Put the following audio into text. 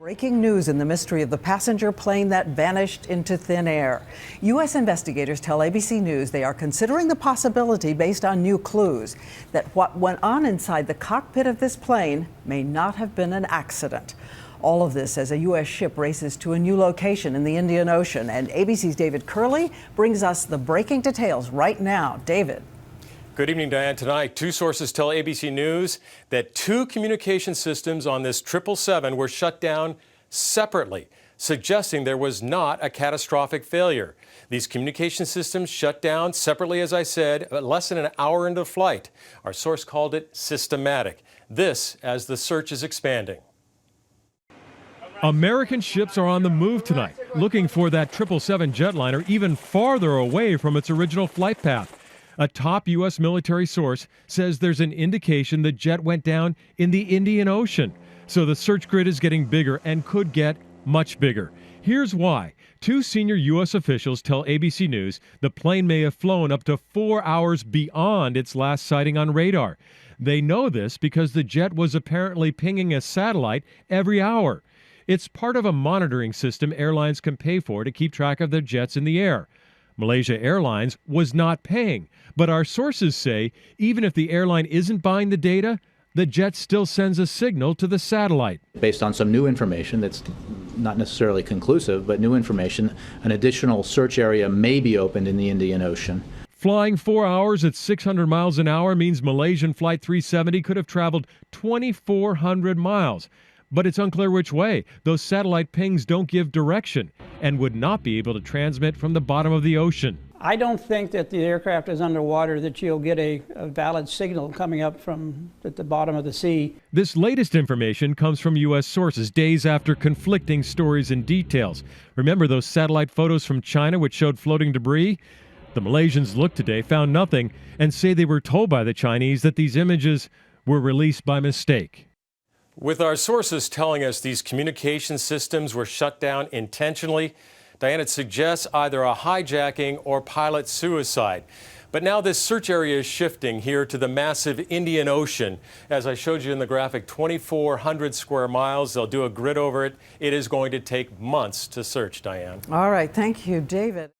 Breaking news in the mystery of the passenger plane that vanished into thin air. U.S. investigators tell ABC News they are considering the possibility, based on new clues, that what went on inside the cockpit of this plane may not have been an accident. All of this as a U.S. ship races to a new location in the Indian Ocean. And ABC's David Curley brings us the breaking details right now. David. Good evening, Diane. Tonight, two sources tell ABC News that two communication systems on this 777 were shut down separately, suggesting there was not a catastrophic failure. These communication systems shut down separately, as I said, less than an hour into flight. Our source called it systematic. This as the search is expanding. American ships are on the move tonight, looking for that 777 jetliner even farther away from its original flight path. A top U.S. military source says there's an indication the jet went down in the Indian Ocean. So the search grid is getting bigger and could get much bigger. Here's why. Two senior U.S. officials tell ABC News the plane may have flown up to 4 hours beyond its last sighting on radar. They know this because the jet was apparently pinging a satellite every hour. It's part of a monitoring system airlines can pay for to keep track of their jets in the air. Malaysia Airlines was not paying, but our sources say even if the airline isn't buying the data, the jet still sends a signal to the satellite. Based on some new information that's not necessarily conclusive, but new information, an additional search area may be opened in the Indian Ocean. Flying 4 hours at 600 miles an hour means Malaysian Flight 370 could have traveled 2,400 miles. But it's unclear which way. Those satellite pings don't give direction and would not be able to transmit from the bottom of the ocean. I don't think that the aircraft is underwater, that you'll get a valid signal coming up from at the bottom of the sea. This latest information comes from U.S. sources days after conflicting stories and details. Remember those satellite photos from China which showed floating debris? The Malaysians looked today, found nothing, and say they were told by the Chinese that these images were released by mistake. With our sources telling us these communication systems were shut down intentionally, Diane, it suggests either a hijacking or pilot suicide. But now this search area is shifting here to the massive Indian Ocean. As I showed you in the graphic, 2,400 square miles. They'll do a grid over it. It is going to take months to search, Diane. All right. Thank you, David.